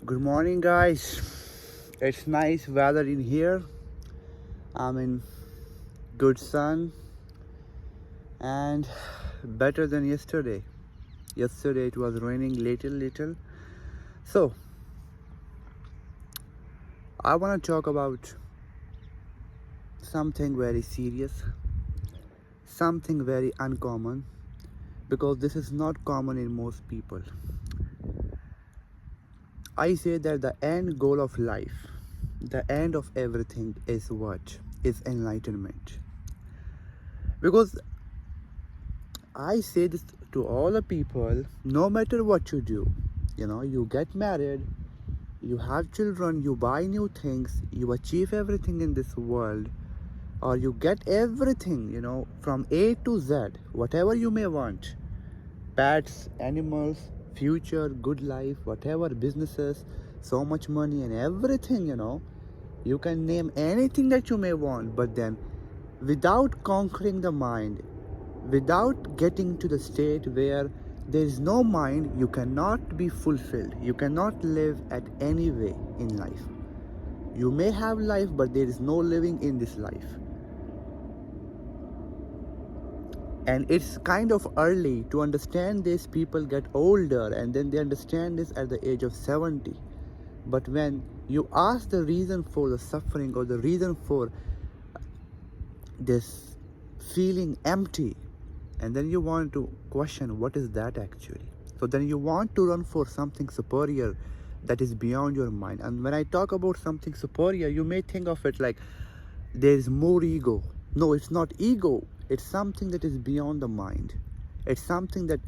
Good morning, guys. It's nice weather in here. I'm in good sun and better than yesterday. Yesterday it was raining little. So, I want to talk about something very serious, something very uncommon because this is not common in most people. I say that the end goal of life, the end of everything is what? Is enlightenment. Because I say this to all the people, no matter what you do, you get married, you have children, you buy new things, you achieve everything in this world, or you get everything, from A to Z, whatever you may want, pets, animals, future, good life, whatever, businesses, so much money and everything, you can name anything that you may want, but then without conquering the mind, without getting to the state where there is no mind, you cannot be fulfilled. You cannot live at any way in life. You may have life, but there is no living in this life. And it's kind of early to understand this. People get older and then they understand this at the age of 70. But when you ask the reason for the suffering or the reason for this feeling empty, and then you want to question what is that actually, so then you want to run for something superior that is beyond your mind. And when I talk about something superior, you may think of it like there is more ego. No, it's not ego. It's something that is beyond the mind. It's something that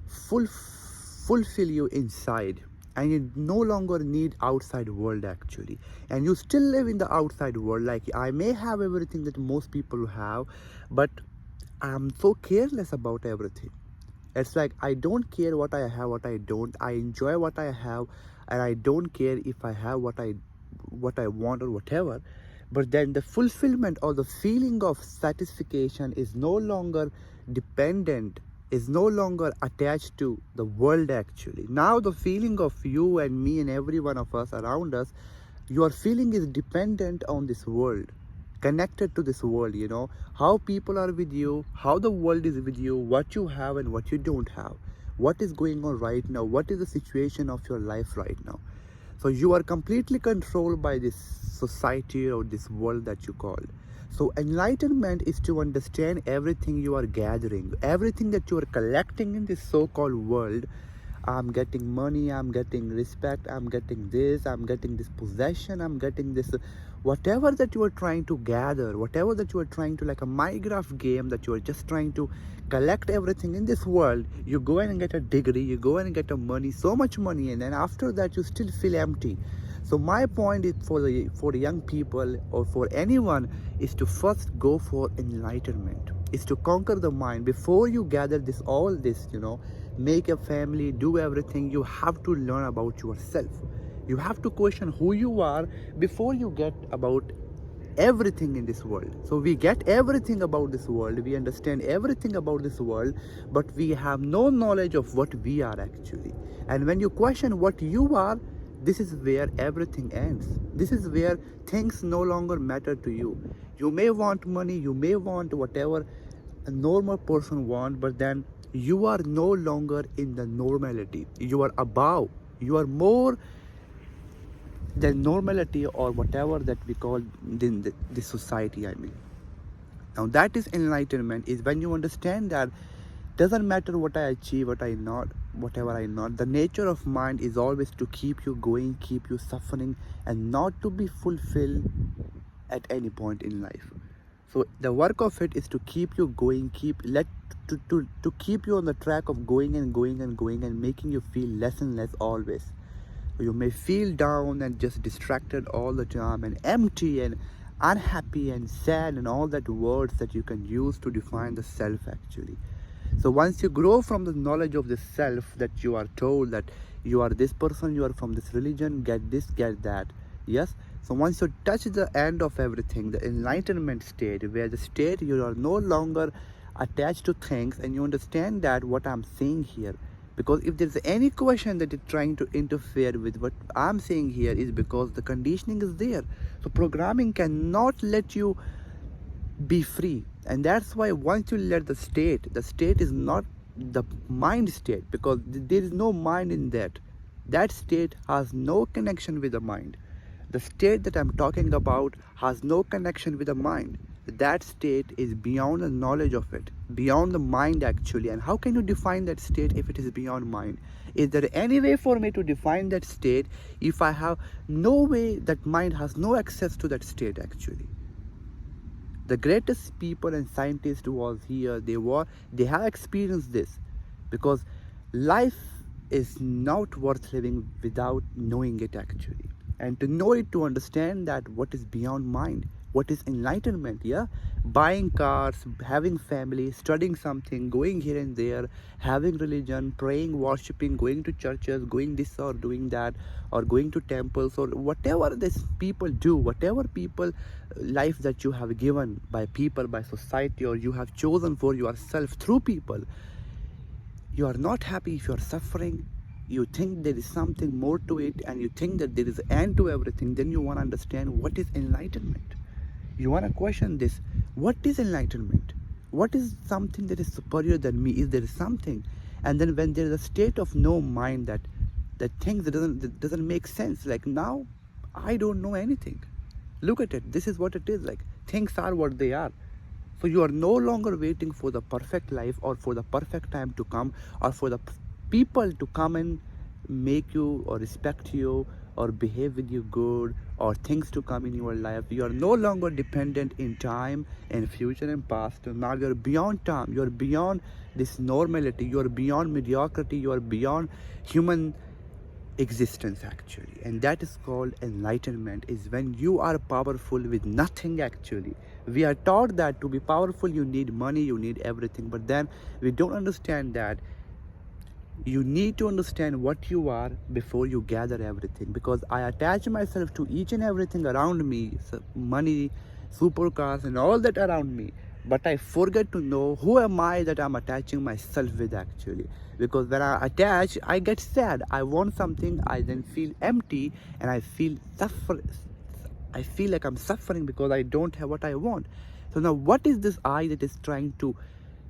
fulfill you inside, and you no longer need outside world actually. And you still live in the outside world. Like, I may have everything that most people have, but I'm so careless about everything. It's like I don't care what I have, what I don't. I enjoy what I have, and I don't care if I have what I want or whatever. But then the fulfillment or the feeling of satisfaction is no longer dependent, is no longer attached to the world actually. Now the feeling of you and me and every one of us around us, your feeling is dependent on this world, connected to this world, how people are with you, how the world is with you, what you have and what you don't have, what is going on right now, what is the situation of your life right now. So you are completely controlled by this society or this world that you call. So enlightenment is to understand everything you are gathering, everything that you are collecting in this so-called world. I'm getting money, I'm getting respect, I'm getting this, I'm getting this possession, I'm getting this, whatever that you are trying to gather, whatever that you are trying to, like a Minecraft game that you are just trying to collect everything in this world. You go in and get a degree, you go in and get a money, so much money, and then after that you still feel empty. So my point is for the young people or for anyone is to first go for enlightenment, is to conquer the mind before you gather all this, make a family, do everything. You have to learn about yourself. You have to question who you are before you get about everything in this world. So we get everything about this world, we understand everything about this world, but we have no knowledge of what we are actually. And when you question what you are, this is where everything ends. This is where things no longer matter to you. You may want money, you may want whatever a normal person want, but then you are no longer in the normality. You are above, you are more than normality or whatever that we call the society, I mean. Now that is enlightenment, is when you understand that doesn't matter what I achieve, whatever I not, the nature of mind is always to keep you going, keep you suffering, and not to be fulfilled at any point in life. So the work of it is to keep you going, to keep you on the track of going and making you feel less and less always. You may feel down and just distracted all the time and empty and unhappy and sad and all that words that you can use to define the self actually. So once you grow from the knowledge of the self, that you are told that you are this person, you are from this religion, get this, get that. Yes. So once you touch the end of everything, the enlightenment state, where the state you are no longer attached to things, and you understand that what I'm saying here, Because if there's any question that is trying to interfere with what I'm saying here, is because the conditioning is there. So programming cannot let you be free. And that's why once you let the state is not the mind state, because there is no mind in that state has no connection with the mind. The state that I'm talking about has no connection with the mind. That state is beyond the knowledge of it, beyond the mind actually. And how can you define that state if it is beyond mind? Is there any way for me to define that state if I have no way, that mind has no access to that state actually? The greatest people and scientists who was here, they have experienced this, because life is not worth living without knowing it actually. And to know it, to understand that what is beyond mind, what is enlightenment, yeah? Buying cars, having family, studying something, going here and there, having religion, praying, worshipping, going to churches, going this or doing that, or going to temples, or whatever this people do, whatever people life that you have given by people, by society, or you have chosen for yourself through people. You are not happy if you are suffering. You think there is something more to it, and you think that there is an end to everything. Then you want to understand what is enlightenment. You want to question this. What is enlightenment? What is something that is superior than me? Is there something? And then when there is a state of no mind, that things that doesn't make sense. Like now, I don't know anything. Look at it. This is what it is. Like things are what they are. So you are no longer waiting for the perfect life, or for the perfect time to come, or for the people to come and make you or respect you or behave with you good, or things to come in your life. You are no longer dependent in time and future and past. Now you are beyond time. You are beyond this normality. You are beyond mediocrity. You are beyond human existence actually. And that is called enlightenment, is when you are powerful with nothing actually. We are taught that to be powerful you need money, you need everything, but then we don't understand that you need to understand what you are before you gather everything. Because I attach myself to each and everything around me, so money, supercars and all that around me, but I forget to know who am I that I'm attaching myself with actually. Because when I attach, I get sad, I want something, I then feel empty, and I feel like I'm suffering because I don't have what I want. So now what is this I that is trying to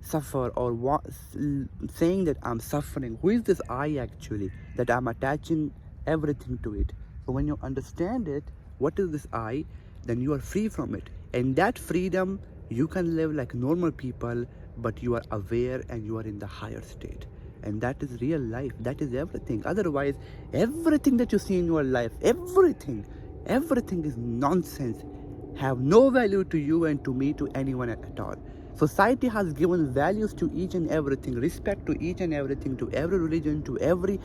suffer, or saying that I'm suffering? Who is this I actually, that I'm attaching everything to it? So when you understand it, what is this I, then you are free from it. And that freedom, you can live like normal people, but you are aware and you are in the higher state. And that is real life. That is everything. Otherwise, everything that you see in your life, everything is nonsense, have no value to you and to me, to anyone at all. Society has given values to each and everything, respect to each and everything, to every religion, to every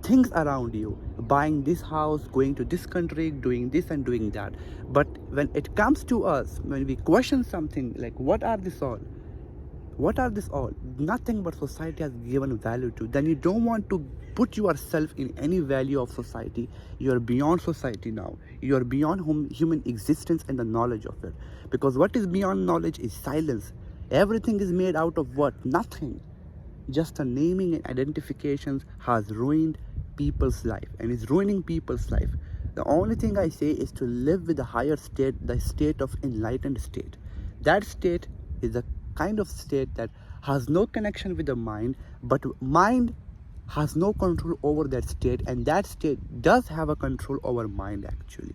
things around you. Buying this house, going to this country, doing this and doing that. But when it comes to us, when we question something like what are this all? What are this all? Nothing but society has given value to. Then you don't want to put yourself in any value of society. You are beyond society now. You are beyond human existence and the knowledge of it. Because what is beyond knowledge is silence. Everything is made out of what? Nothing. Just a naming and identifications has ruined people's life and is ruining people's life. The only thing I say is to live with the higher state, the state of enlightened state. That state is a kind of state that has no connection with the mind, but mind has no control over that state, and that state does have a control over mind actually.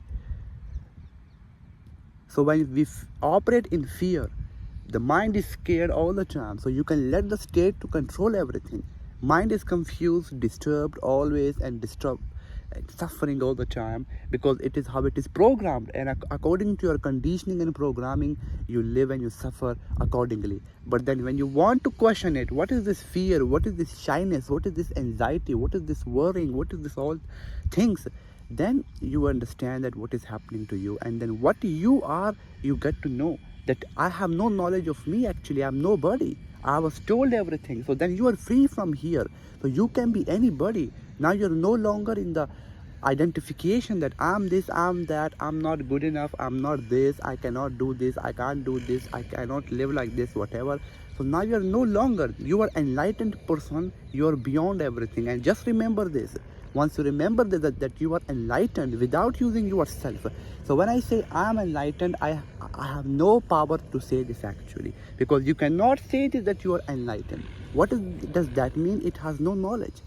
So when we operate in fear, the mind is scared all the time, so you can let the state to control everything. Mind is confused, disturbed always, and disturbed and suffering all the time, because it is how it is programmed, and according to your conditioning and programming, you live and you suffer accordingly. But then when you want to question it, what is this fear, what is this shyness, what is this anxiety, what is this worrying, what is this all things, then you understand that what is happening to you. And then what you are, you get to know that I have no knowledge of me actually. I'm nobody. I was told everything. So then you are free from here. So you can be anybody. Now you're no longer in the identification that I'm this, I'm that, I'm not good enough, I'm not this, I cannot do this, I can't do this, I cannot live like this, whatever. So now you are no longer, you are enlightened person, you are beyond everything. And just remember this. Once you remember that you are enlightened without using yourself. So when I say I'm enlightened, I have no power to say this actually, because you cannot say this that you are enlightened. Does that mean? It has no knowledge,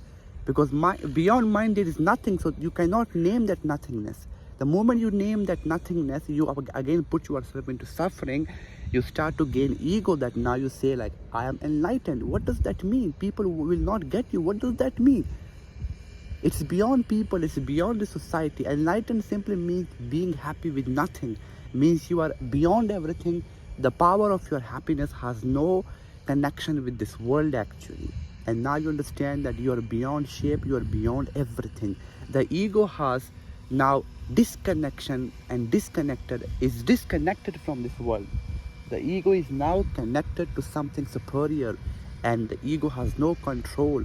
because beyond mind there is nothing, so you cannot name that nothingness. The moment you name that nothingness, you again put yourself into suffering. You start to gain ego, that now you say like, I am enlightened. What does that mean? People will not get you. What does that mean? It's beyond people, it's beyond the society. Enlightened simply means being happy with nothing, means you are beyond everything. The power of your happiness has no connection with this world actually. And now you understand that you are beyond shape, you are beyond everything. The ego has now disconnection and is disconnected from this world. The ego is now connected to something superior, and the ego has no control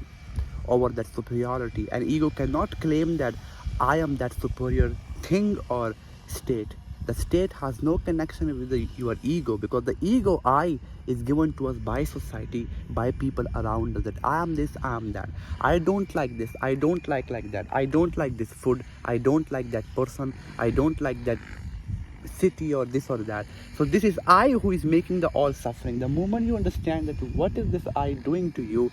over that superiority. And ego cannot claim that I am that superior thing or state. The state has no connection with your ego, because the ego I is given to us by society, by people around us, that I am this, I am that, I don't like this, I don't like that, I don't like this food, I don't like that person, I don't like that city or this or that. So this is I who is making the all suffering. The moment you understand that what is this I doing to you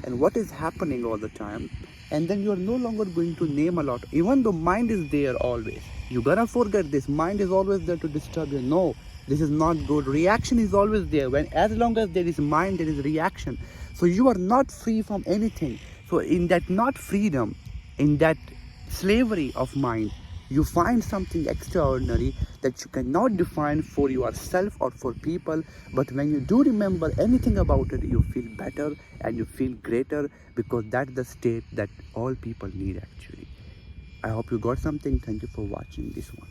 and what is happening all the time, and then you are no longer going to name a lot, even though mind is there always. You gotta forget this, mind is always there to disturb you. No, this is not good. Reaction is always there. When as long as there is mind, there is reaction. So you are not free from anything. So in that not freedom, in that slavery of mind, you find something extraordinary that you cannot define for yourself or for people. But when you do remember anything about it, you feel better and you feel greater, because that's the state that all people need actually. I hope you got something. Thank you for watching this one.